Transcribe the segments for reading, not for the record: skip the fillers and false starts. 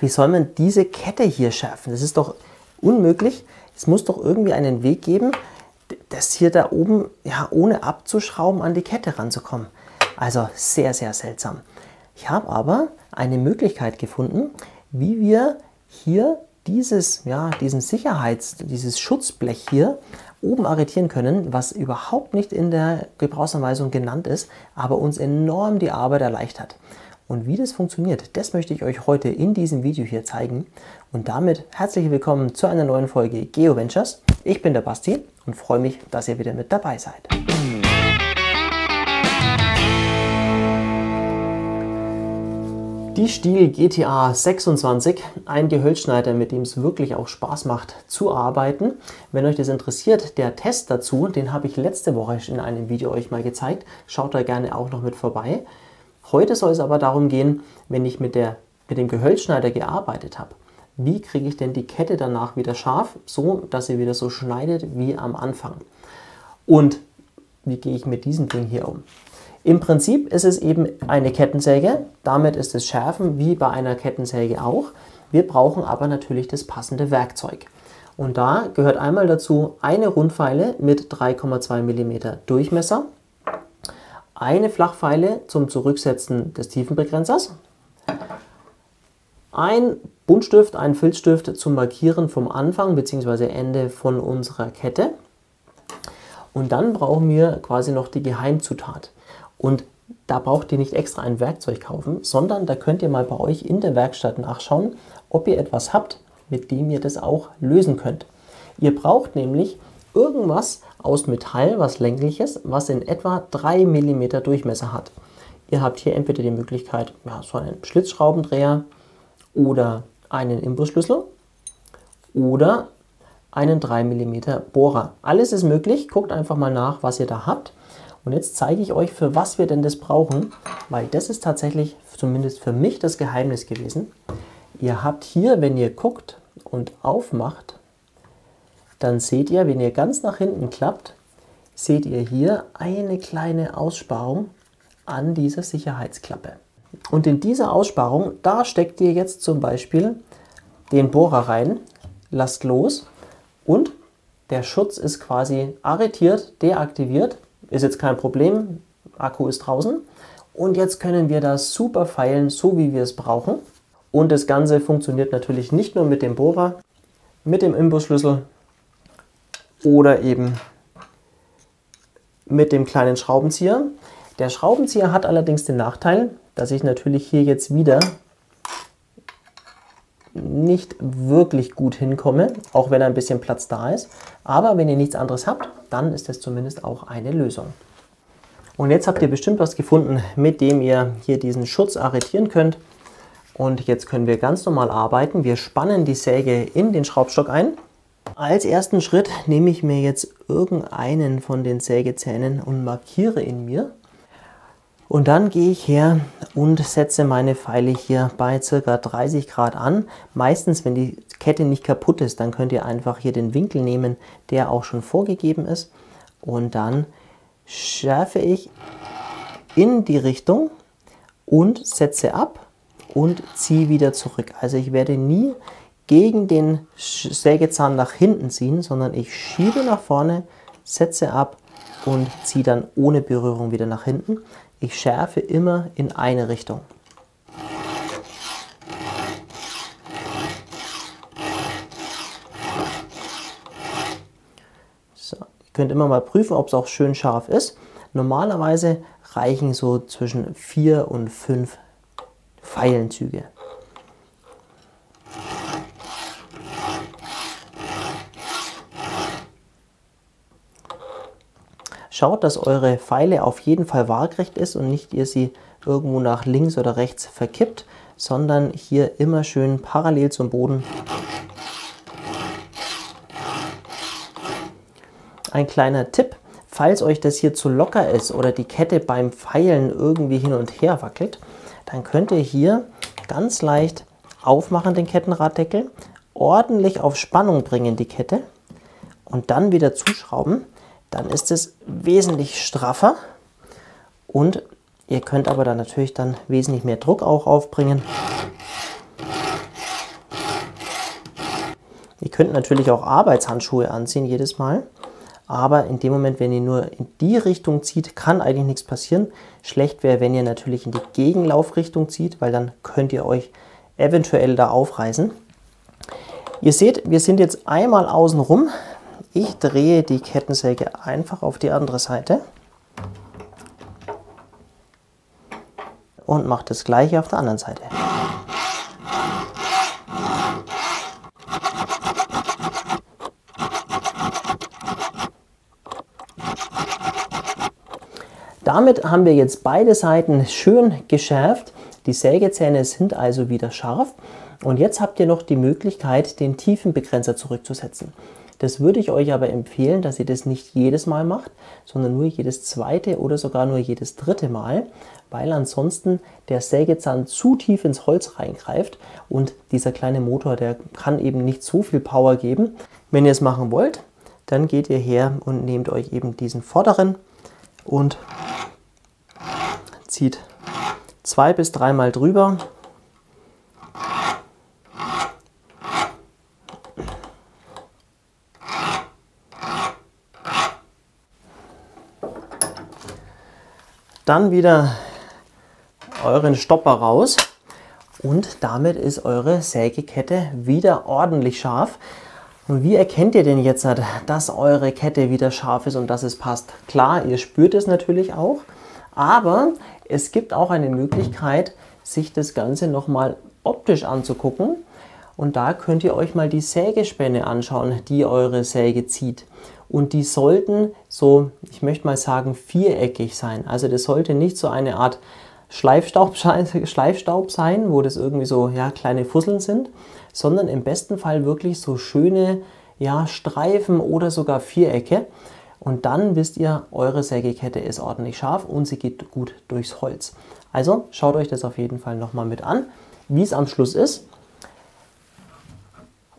wie soll man diese Kette hier schärfen? Das ist doch unmöglich. Es muss doch irgendwie einen Weg geben, das hier da oben, ja, ohne abzuschrauben an die Kette ranzukommen. Also sehr, sehr seltsam. Ich habe aber eine Möglichkeit gefunden, wie wir hier dieses Schutzblech hier oben arretieren können, was überhaupt nicht in der Gebrauchsanweisung genannt ist, aber uns enorm die Arbeit erleichtert. Und wie das funktioniert, das möchte ich euch heute in diesem Video hier zeigen. Und damit herzlich willkommen zu einer neuen Folge GeoVentures. Ich bin der Basti und freue mich, dass ihr wieder mit dabei seid. Die Stihl GTA 26, ein Gehölzschneider, mit dem es wirklich auch Spaß macht zu arbeiten. Wenn euch das interessiert, der Test dazu, den habe ich letzte Woche in einem Video euch mal gezeigt. Schaut da gerne auch noch mit vorbei. Heute soll es aber darum gehen, wenn ich mit dem Gehölzschneider gearbeitet habe, wie kriege ich denn die Kette danach wieder scharf, so dass sie wieder so schneidet wie am Anfang. Und wie gehe ich mit diesem Ding hier um? Im Prinzip ist es eben eine Kettensäge, damit ist es Schärfen wie bei einer Kettensäge auch. Wir brauchen aber natürlich das passende Werkzeug. Und da gehört einmal dazu eine Rundfeile mit 3,2 mm Durchmesser, eine Flachfeile zum Zurücksetzen des Tiefenbegrenzers, ein Buntstift, ein Filzstift zum Markieren vom Anfang bzw. Ende von unserer Kette. Und dann brauchen wir quasi noch die Geheimzutat. Und da braucht ihr nicht extra ein Werkzeug kaufen, sondern da könnt ihr mal bei euch in der Werkstatt nachschauen, ob ihr etwas habt, mit dem ihr das auch lösen könnt. Ihr braucht nämlich irgendwas aus Metall, was längliches, was in etwa 3 mm Durchmesser hat. Ihr habt hier entweder die Möglichkeit, ja, so einen Schlitzschraubendreher oder einen Imbusschlüssel oder einen 3 mm Bohrer. Alles ist möglich, guckt einfach mal nach, was ihr da habt. Und jetzt zeige ich euch, für was wir denn das brauchen, weil das ist tatsächlich, zumindest für mich, das Geheimnis gewesen. Ihr habt hier, wenn ihr guckt und aufmacht, dann seht ihr, wenn ihr ganz nach hinten klappt, seht ihr hier eine kleine Aussparung an dieser Sicherheitsklappe. Und in dieser Aussparung, da steckt ihr jetzt zum Beispiel den Bohrer rein, lasst los und der Schutz ist quasi arretiert, deaktiviert. Ist jetzt kein Problem, Akku ist draußen. Und jetzt können wir das super feilen, so wie wir es brauchen. Und das Ganze funktioniert natürlich nicht nur mit dem Bohrer, mit dem Imbusschlüssel oder eben mit dem kleinen Schraubenzieher. Der Schraubenzieher hat allerdings den Nachteil, dass ich natürlich hier jetzt wieder nicht wirklich gut hinkomme, auch wenn ein bisschen Platz da ist. Aber wenn ihr nichts anderes habt, dann ist das zumindest auch eine Lösung. Und jetzt habt ihr bestimmt was gefunden, mit dem ihr hier diesen Schutz arretieren könnt. Und jetzt können wir ganz normal arbeiten. Wir spannen die Säge in den Schraubstock ein. Als ersten Schritt nehme ich mir jetzt irgendeinen von den Sägezähnen und markiere ihn mir. Und dann gehe ich her und setze meine Feile hier bei ca. 30 Grad an. Meistens, wenn die Kette nicht kaputt ist, dann könnt ihr einfach hier den Winkel nehmen, der auch schon vorgegeben ist. Und dann schärfe ich in die Richtung und setze ab und ziehe wieder zurück. Also ich werde nie gegen den Sägezahn nach hinten ziehen, sondern ich schiebe nach vorne, setze ab und ziehe dann ohne Berührung wieder nach hinten. Ich schärfe immer in eine Richtung. So, ihr könnt immer mal prüfen, ob es auch schön scharf ist. Normalerweise reichen so zwischen 4 und 5 Feilenzüge. Schaut, dass eure Feile auf jeden Fall waagrecht ist und nicht ihr sie irgendwo nach links oder rechts verkippt, sondern hier immer schön parallel zum Boden. Ein kleiner Tipp, falls euch das hier zu locker ist oder die Kette beim Feilen irgendwie hin und her wackelt, dann könnt ihr hier ganz leicht aufmachen den Kettenraddeckel, ordentlich auf Spannung bringen die Kette und dann wieder zuschrauben. Dann ist es wesentlich straffer und ihr könnt aber dann natürlich wesentlich mehr Druck auch aufbringen. Ihr könnt natürlich auch Arbeitshandschuhe anziehen jedes Mal, aber in dem Moment, wenn ihr nur in die Richtung zieht, kann eigentlich nichts passieren. Schlecht wäre, wenn ihr natürlich in die Gegenlaufrichtung zieht, weil dann könnt ihr euch eventuell da aufreißen. Ihr seht, wir sind jetzt einmal außen rum. Ich drehe die Kettensäge einfach auf die andere Seite und mache das gleiche auf der anderen Seite. Damit haben wir jetzt beide Seiten schön geschärft. Die Sägezähne sind also wieder scharf. Und jetzt habt ihr noch die Möglichkeit, den Tiefenbegrenzer zurückzusetzen. Das würde ich euch aber empfehlen, dass ihr das nicht jedes Mal macht, sondern nur jedes zweite oder sogar nur jedes dritte Mal, weil ansonsten der Sägezahn zu tief ins Holz reingreift und dieser kleine Motor, der kann eben nicht so viel Power geben. Wenn ihr es machen wollt, dann geht ihr her und nehmt euch eben diesen vorderen und zieht 2 bis 3 Mal drüber. Dann wieder euren Stopper raus und damit ist eure Sägekette wieder ordentlich scharf. Und wie erkennt ihr denn jetzt, dass eure Kette wieder scharf ist und dass es passt? Klar, ihr spürt es natürlich auch, aber es gibt auch eine Möglichkeit, sich das Ganze nochmal optisch anzugucken. Und da könnt ihr euch mal die Sägespäne anschauen, die eure Säge zieht. Und die sollten so, ich möchte mal sagen, viereckig sein. Also das sollte nicht so eine Art Schleifstaub sein, wo das irgendwie so ja, kleine Fusseln sind, sondern im besten Fall wirklich so schöne ja, Streifen oder sogar Vierecke. Und dann wisst ihr, eure Sägekette ist ordentlich scharf und sie geht gut durchs Holz. Also schaut euch das auf jeden Fall nochmal mit an, wie es am Schluss ist.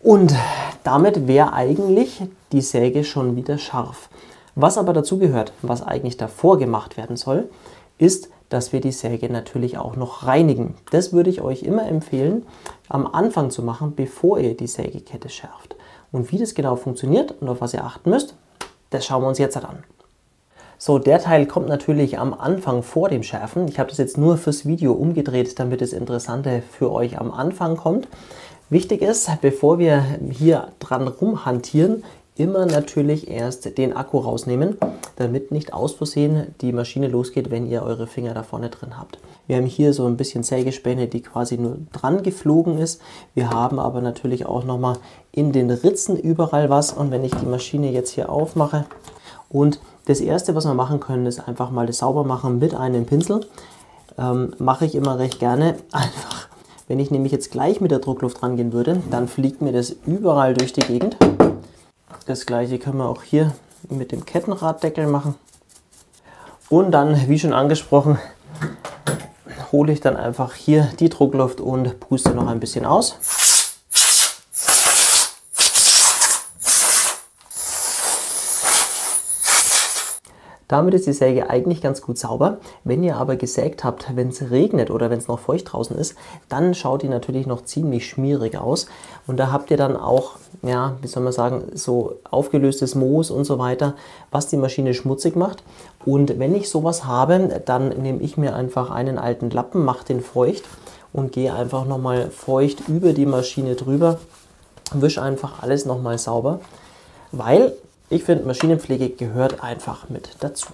Und damit wäre eigentlich die Säge schon wieder scharf. Was aber dazu gehört, was eigentlich davor gemacht werden soll, ist, dass wir die Säge natürlich auch noch reinigen. Das würde ich euch immer empfehlen, am Anfang zu machen, bevor ihr die Sägekette schärft. Und wie das genau funktioniert und auf was ihr achten müsst, das schauen wir uns jetzt an. So, der Teil kommt natürlich am Anfang vor dem Schärfen. Ich habe das jetzt nur fürs Video umgedreht, damit das Interessante für euch am Anfang kommt. Wichtig ist, bevor wir hier dran rumhantieren, immer natürlich erst den Akku rausnehmen, damit nicht aus Versehen die Maschine losgeht, wenn ihr eure Finger da vorne drin habt. Wir haben hier so ein bisschen Sägespäne, die quasi nur dran geflogen ist. Wir haben aber natürlich auch nochmal in den Ritzen überall was. Und wenn ich die Maschine jetzt hier aufmache und das erste, was wir machen können, ist einfach mal das sauber machen mit einem Pinsel. Mache ich immer recht gerne einfach. Wenn ich nämlich jetzt gleich mit der Druckluft rangehen würde, dann fliegt mir das überall durch die Gegend. Das gleiche können wir auch hier mit dem Kettenraddeckel machen. Und dann, wie schon angesprochen, hole ich dann einfach hier die Druckluft und puste noch ein bisschen aus. Damit ist die Säge eigentlich ganz gut sauber. Wenn ihr aber gesägt habt, wenn es regnet oder wenn es noch feucht draußen ist, dann schaut die natürlich noch ziemlich schmierig aus. Und da habt ihr dann auch, ja, wie soll man sagen, so aufgelöstes Moos und so weiter, was die Maschine schmutzig macht. Und wenn ich sowas habe, dann nehme ich mir einfach einen alten Lappen, mache den feucht und gehe einfach nochmal feucht über die Maschine drüber, wische einfach alles nochmal sauber, weil ich finde, Maschinenpflege gehört einfach mit dazu.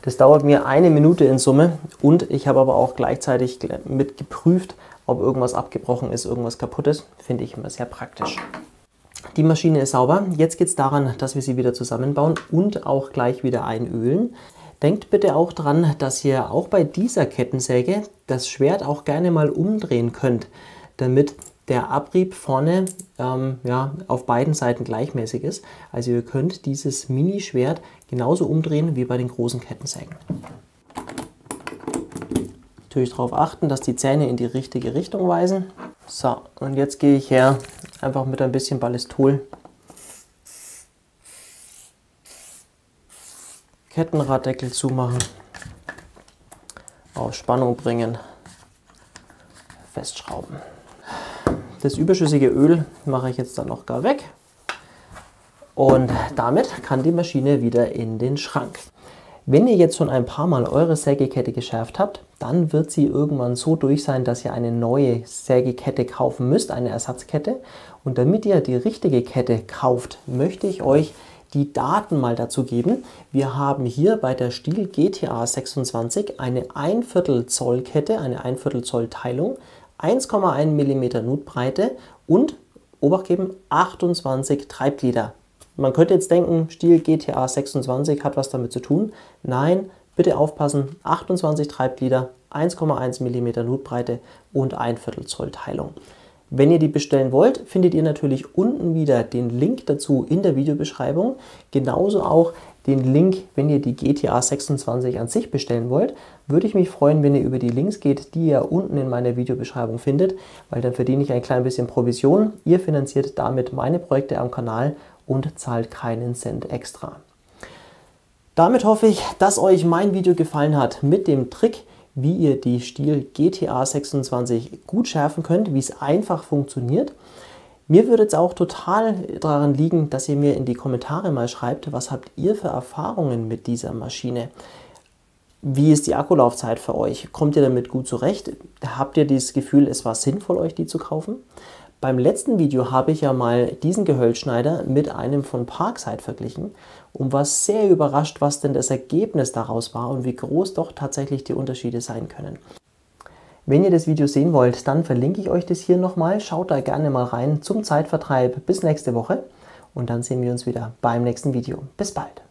Das dauert mir 1 Minute in Summe und ich habe aber auch gleichzeitig mit geprüft, ob irgendwas abgebrochen ist, irgendwas kaputt ist. Finde ich immer sehr praktisch. Die Maschine ist sauber. Jetzt geht es daran, dass wir sie wieder zusammenbauen und auch gleich wieder einölen. Denkt bitte auch dran, dass ihr auch bei dieser Kettensäge das Schwert auch gerne mal umdrehen könnt, damit der Abrieb vorne ja, auf beiden Seiten gleichmäßig ist. Also ihr könnt dieses Mini-Schwert genauso umdrehen wie bei den großen Kettensägen. Natürlich darauf achten, dass die Zähne in die richtige Richtung weisen. So, und jetzt gehe ich her, einfach mit ein bisschen Ballistol. Kettenraddeckel zumachen, auf Spannung bringen, festschrauben. das überschüssige Öl mache ich jetzt dann noch gar weg. Und damit kann die Maschine wieder in den Schrank. Wenn ihr jetzt schon ein paar Mal eure Sägekette geschärft habt, dann wird sie irgendwann so durch sein, dass ihr eine neue Sägekette kaufen müsst, eine Ersatzkette. Und damit ihr die richtige Kette kauft, möchte ich euch die Daten mal dazu geben. Wir haben hier bei der Stihl GTA 26 eine 1/4 Zoll Kette, eine 1/4 Zoll Teilung, 1,1 mm Nutbreite und, Obacht geben, 28 Treibglieder. Man könnte jetzt denken, Stihl GTA 26 hat was damit zu tun. Nein, bitte aufpassen, 28 Treibglieder, 1,1 mm Nutbreite und 1/4 Zoll Teilung. Wenn ihr die bestellen wollt, findet ihr natürlich unten wieder den Link dazu in der Videobeschreibung. Genauso auch den Link, wenn ihr die GTA 26 an sich bestellen wollt. Würde ich mich freuen, wenn ihr über die Links geht, die ihr unten in meiner Videobeschreibung findet, weil dann verdiene ich ein klein bisschen Provision. Ihr finanziert damit meine Projekte am Kanal und zahlt keinen Cent extra. Damit hoffe ich, dass euch mein Video gefallen hat mit dem Trick, wie ihr die Stihl GTA 26 gut schärfen könnt, wie es einfach funktioniert. Mir würde jetzt auch total daran liegen, dass ihr mir in die Kommentare mal schreibt, was habt ihr für Erfahrungen mit dieser Maschine? Wie ist die Akkulaufzeit für euch? Kommt ihr damit gut zurecht? Habt ihr das Gefühl, es war sinnvoll, euch die zu kaufen? Beim letzten Video habe ich ja mal diesen Gehölzschneider mit einem von Parkside verglichen und war sehr überrascht, was denn das Ergebnis daraus war und wie groß doch tatsächlich die Unterschiede sein können. Wenn ihr das Video sehen wollt, dann verlinke ich euch das hier nochmal. Schaut da gerne mal rein zum Zeitvertreib. Bis nächste Woche und dann sehen wir uns wieder beim nächsten Video. Bis bald!